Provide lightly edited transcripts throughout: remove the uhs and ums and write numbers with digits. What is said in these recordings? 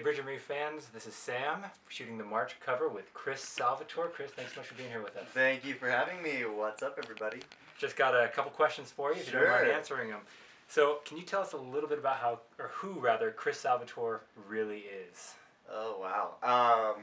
Bridger Marie fans, this is Sam shooting the March cover with Chris Salvatore. Chris, thanks so much for being here with us. Thank you for having me. What's up, everybody? Just got a couple questions for you if you don't mind answering them. So, can you tell us a little bit about who Chris Salvatore really is? Oh, wow.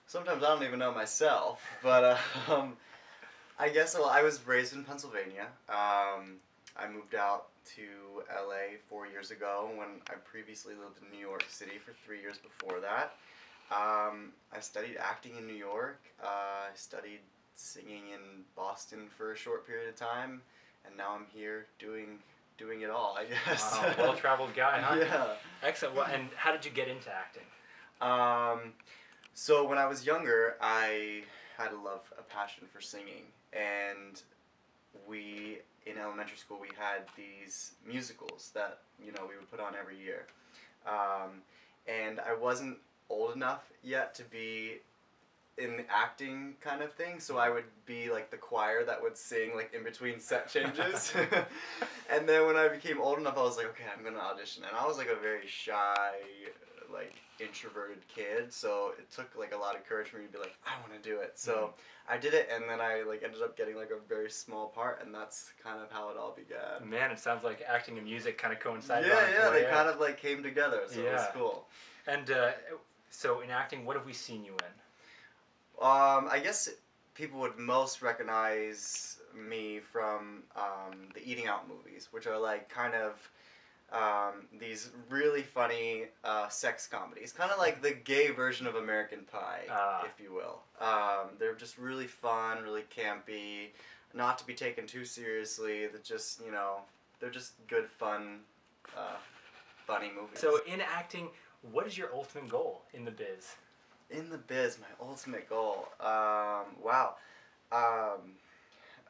Sometimes I don't even know myself, but I guess I was raised in Pennsylvania. I moved out to LA 4 years ago when I previously lived in New York City for 3 years before that. I studied acting in New York. I studied singing in Boston for a short period of time, and now I'm here doing it all, I guess. Wow, well-traveled guy, huh? Yeah. Excellent. Well, and how did you get into acting? So when I was younger, I had a passion for singing, and in elementary school we had these musicals that we would put on every year, and I wasn't old enough yet to be in the acting kind of thing, so I would be like the choir that would sing like in between set changes. And then when I became old enough, I was like, okay, I'm gonna audition. And I was like a very shy, like introverted kid, so it took like a lot of courage for me to be like, I want to do it. So I did it, and then I like ended up getting like a very small part, and that's kind of how it all began. Man, it sounds like acting and music kind of coincided. Yeah, they kind of like came together, so it was cool. And so in acting, what have we seen you in? I guess people would most recognize me from the Eating Out movies, which are like kind of these really funny sex comedies, kind of like the gay version of American Pie, if you will. They're just really fun, really campy, not to be taken too seriously. They're just, they're just good, fun, funny movies. So in acting, what is your ultimate goal in the biz? In the biz, my ultimate goal. Wow. I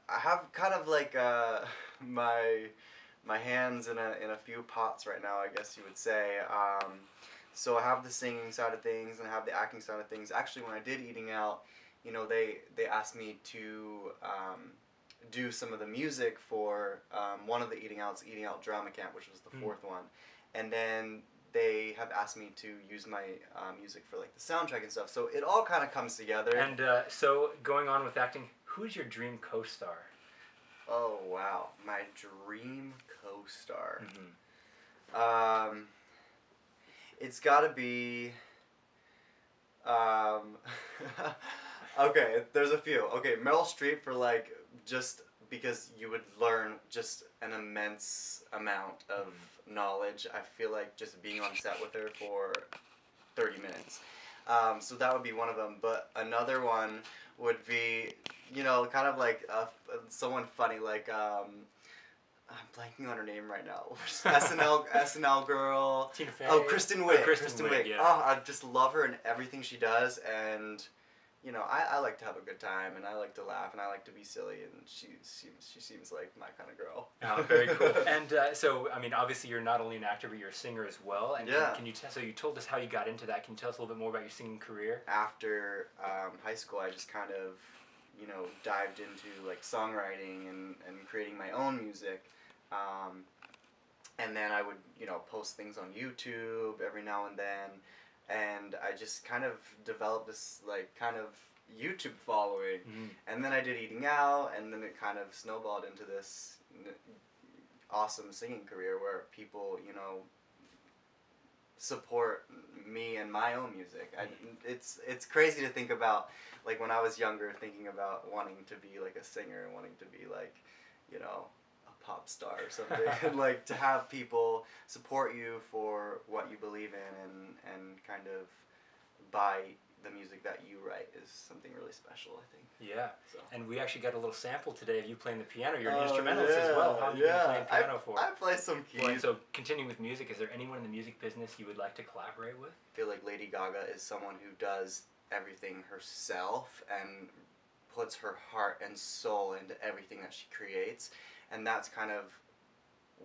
have kind of like my hands in a few pots right now, I guess you would say. So I have the singing side of things and I have the acting side of things. Actually, when I did Eating Out, they asked me to do some of the music for one of the Eating Out Drama Camp, which was the fourth one, and then they have asked me to use my music for like the soundtrack and stuff. So it all kind of comes together. And so going on with acting, who's your dream co-star? Oh wow, my dream co-star. It's gotta be. Okay, there's a few. Okay, Meryl Streep for like just because you would learn just an immense amount of knowledge. I feel like just being on set with her for 30 minutes. So that would be one of them. But another one would be, kind of like someone funny, like I'm blanking on her name right now. SNL girl. Tina Fey. Oh, Kristen Wiig. Kristen Wiig. Yeah. Oh, I just love her and everything she does, and I like to have a good time, and I like to laugh, and I like to be silly, and she seems like my kind of girl. Oh, very cool. And so, I mean, obviously you're not only an actor, but you're a singer as well. And can you so you told us how you got into that. Can you tell us a little bit more about your singing career? After high school, I just kind of, dived into like songwriting and creating my own music. And then I would, post things on YouTube every now and then. And I just kind of developed this like kind of YouTube following, and then I did Eating Out, and then it kind of snowballed into this awesome singing career where people, support me and my own music. It's crazy to think about, like when I was younger, thinking about wanting to be like a singer and wanting to be like, pop star or something. Like to have people support you for what you believe in and kind of buy the music that you write is something really special, I think. Yeah. So. And we actually got a little sample today of you playing the piano. You're an instrumentalist as well. How have you been playing piano for? I play some keys. Well, so continuing with music, is there anyone in the music business you would like to collaborate with? I feel like Lady Gaga is someone who does everything herself and puts her heart and soul into everything that she creates. And that's kind of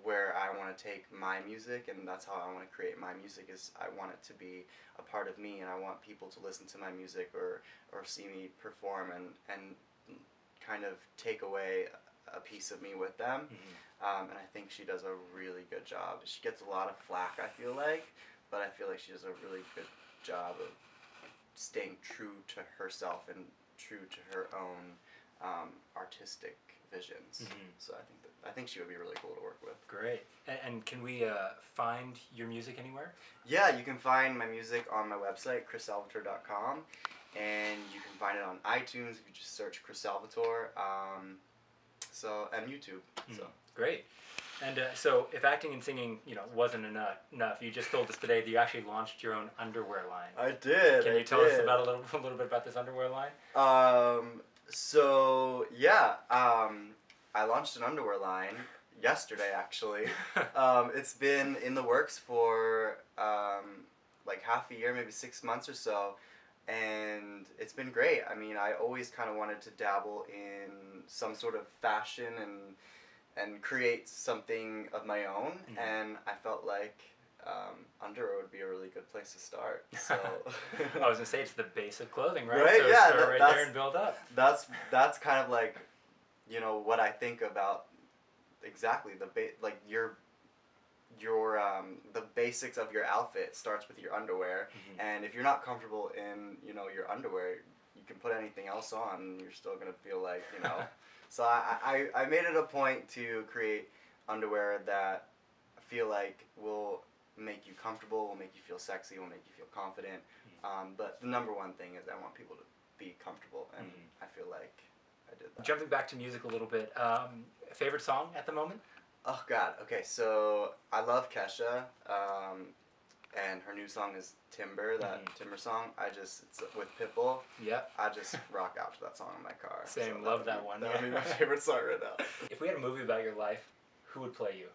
where I want to take my music, and that's how I want to create my music. Is I want it to be a part of me, and I want people to listen to my music or see me perform and kind of take away a piece of me with them. And I think she does a really good job. She gets a lot of flack, I feel like, but I feel like she does a really good job of staying true to herself and true to her own artistic visions. So I think she would be really cool to work with. Great. And can we find your music anywhere? Yeah, you can find my music on my website, chrissalvatore.com, and you can find it on iTunes if you just search Chris Salvatore, and YouTube. So great. And so, if acting and singing, wasn't enough, you just told us today that you actually launched your own underwear line. I did. Can you tell us about a little bit about this underwear line? I launched an underwear line yesterday, actually. It's been in the works for like half a year, maybe 6 months or so, and it's been great. I mean, I always kind of wanted to dabble in some sort of fashion and create something of my own, and I felt like underwear would be a really good place to start. So I was gonna say, it's the base of clothing, right? Right? So Yeah, start right there and build up. That's kind of like, what I think about exactly the basics of your outfit starts with your underwear, and if you're not comfortable in your underwear, you can put anything else on and you're still gonna feel like So I made it a point to create underwear that I feel like will make you comfortable, will make you feel sexy, will make you feel confident. But the number one thing is I want people to be comfortable, and I feel like I did that. Jumping back to music a little bit, favorite song at the moment? Oh God. Okay, so I love Kesha, and her new song is Timber. That Timber song. It's with Pitbull. Yep. I just rock out to that song in my car. Same. So love that one. That would be my favorite song right now. If we had a movie about your life, who would play you?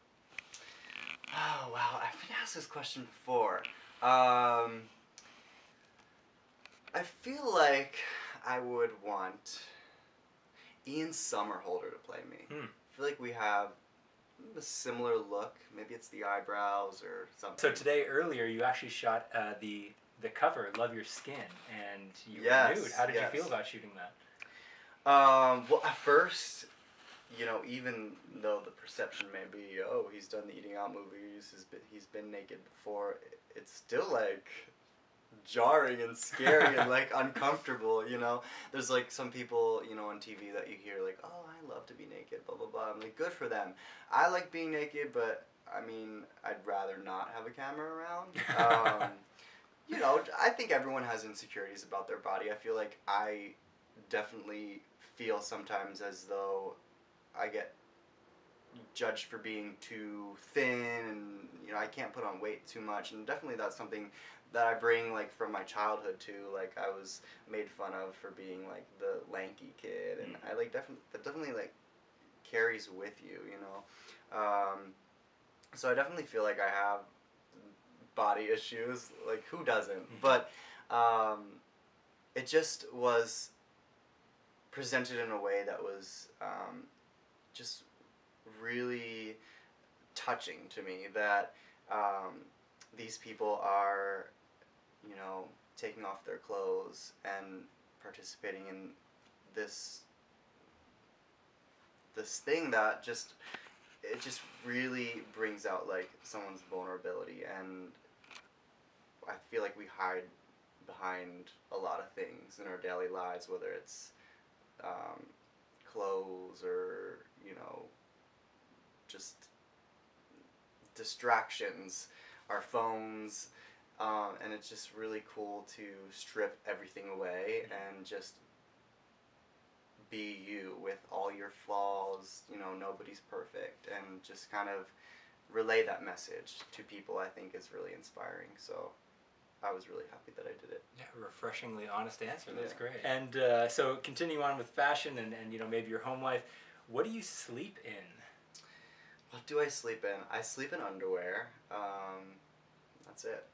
Oh wow, I've been asked this question before. I feel like I would want Ian Somerhalder to play me. I feel like we have a similar look. Maybe it's the eyebrows or something. So today, earlier, you actually shot the cover, Love Your Skin, and you were nude. How did you feel about shooting that? Well, at first, even though the perception may be, oh, he's done the Eating Out movies, he's been naked before, it's still like jarring and scary and like uncomfortable. There's like some people on TV that you hear like, oh, I love to be naked, blah blah blah. I'm like, good for them. I like being naked, but I mean, I'd rather not have a camera around. I think everyone has insecurities about their body. I feel like I definitely feel sometimes as though I get judged for being too thin, and I can't put on weight too much, and definitely that's something that I bring like from my childhood too. Like I was made fun of for being like the lanky kid, and I like definitely like carries with you, so I definitely feel like I have body issues. Like who doesn't? But it just was presented in a way that was just really touching to me, that these people are taking off their clothes and participating in this thing that just really brings out like someone's vulnerability, and I feel like we hide behind a lot of things in our daily lives, whether it's clothes or just distractions, our phones, and it's just really cool to strip everything away and just be you with all your flaws. Nobody's perfect, and just kind of relay that message to people, I think is really inspiring. So I was really happy that I did it. Yeah, refreshingly honest answer. That's great. And so continue on with fashion and maybe your home life. What do you sleep in? What do I sleep in? I sleep in underwear. That's it.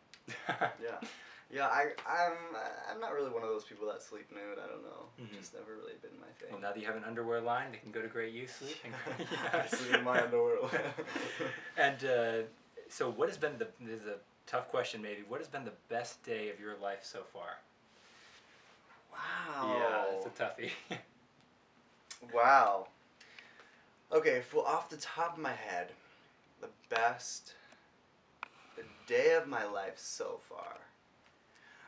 Yeah. I'm not really one of those people that sleep nude. I don't know. Just never really been my thing. Well, now that you have an underwear line, they can go to great use sleeping. I sleep in my underwear line. And so, what has been this is a tough question, maybe. What has been the best day of your life so far? Wow. Yeah, it's a toughie. Wow. Okay, well, off the top of my head, the best Day of my life so far.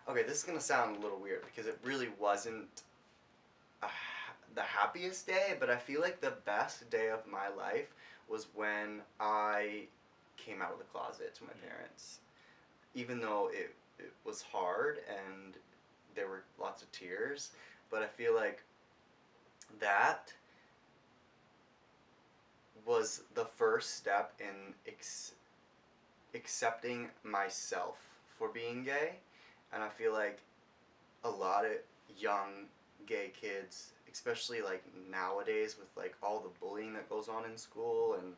Okay, this is gonna sound a little weird because it really wasn't the happiest day, but I feel like the best day of my life was when I came out of the closet to my parents. Even though it was hard and there were lots of tears, but I feel like that was the first step in accepting myself for being gay. And I feel like a lot of young gay kids, especially like nowadays with like all the bullying that goes on in school and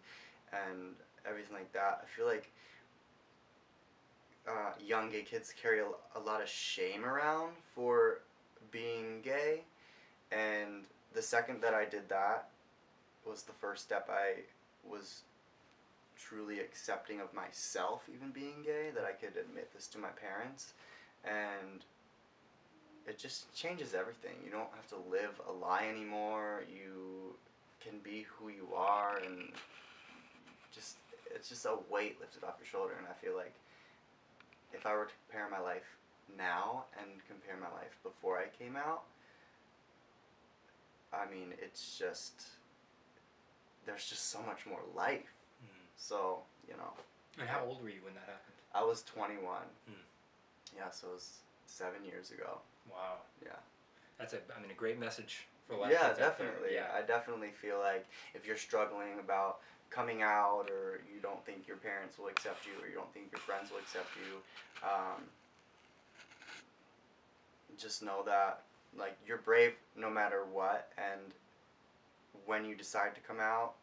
everything like that, I feel like young gay kids carry a lot of shame around for being gay. And the second that I did that was the first step. I was truly accepting of myself even being gay, that I could admit this to my parents. And it just changes everything. You don't have to live a lie anymore. You can be who you are, and just it's just a weight lifted off your shoulder. And I feel like if I were to compare my life now and compare my life before I came out, I mean, it's just, there's just so much more life. So, you know. And how old were you when that happened? I was 21. Yeah, so it was 7 years ago. Wow. Yeah. That's a great message for a lot Yeah, of kids out definitely. there. Yeah, I definitely feel like if you're struggling about coming out, or you don't think your parents will accept you, or you don't think your friends will accept you, just know that like you're brave no matter what, and when you decide to come out,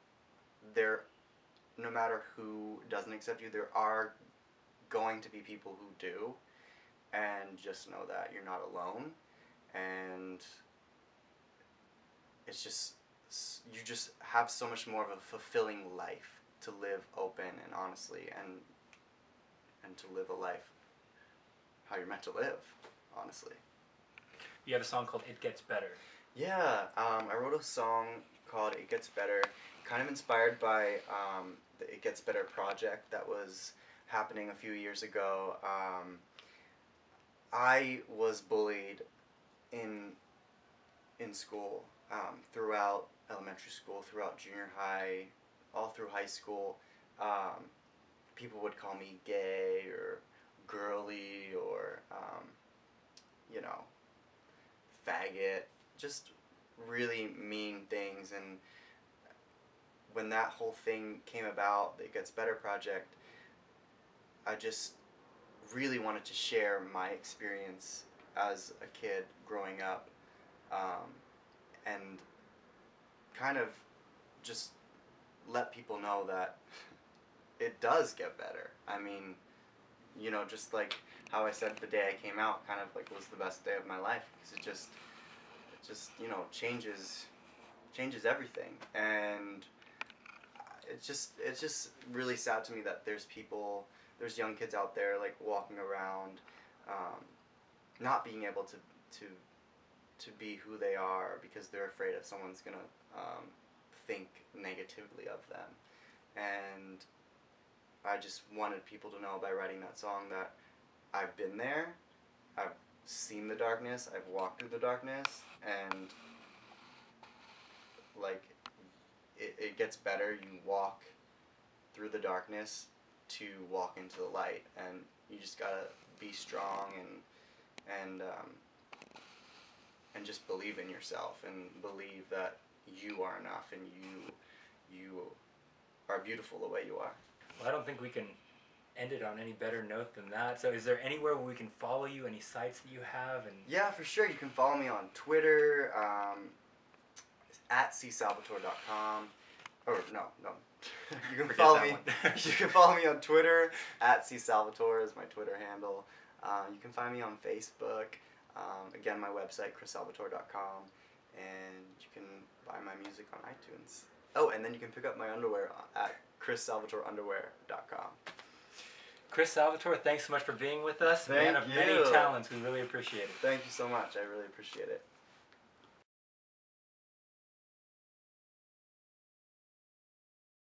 no matter who doesn't accept you, there are going to be people who do, and just know that you're not alone. And it's just, you just have so much more of a fulfilling life to live open and honestly, and to live a life how you're meant to live, honestly. You have a song called It Gets Better. Yeah, I wrote a song called It Gets Better, kind of inspired by the It Gets Better project that was happening a few years ago. I was bullied in school, throughout elementary school, throughout junior high, all through high school. People would call me gay or girly or, you know, faggot, just really mean things. And when that whole thing came about, the It Gets Better project, I just really wanted to share my experience as a kid growing up, and kind of just let people know that it does get better. I mean, you know, just like how I said the day I came out kind of like was the best day of my life, because it just you know, changes everything. And it's just really sad to me that there's young kids out there like walking around, not being able to be who they are because they're afraid if someone's gonna think negatively of them. And I just wanted people to know by writing that song that I've been there, I've seen the darkness, I've walked through the darkness, and like it gets better. You walk through the darkness to walk into the light, and you just gotta be strong and just believe in yourself, and believe that you are enough, and you are beautiful the way you are. Well, I don't think we can end it on any better note than that. So is there anywhere where we can follow you, any sites that you have? And yeah, for sure. You can follow me on Twitter, at csalvatore.com. Or no. You can follow me. You can follow me on Twitter at csalvatore is my Twitter handle. You can find me on Facebook. Again, my website, chrissalvatore.com, and you can buy my music on iTunes. Oh, and then you can pick up my underwear at chrissalvatoreunderwear.com. Chris Salvatore, thanks so much for being with us. Thank Man of you. many talents, we really appreciate it. Thank you so much. I really appreciate it.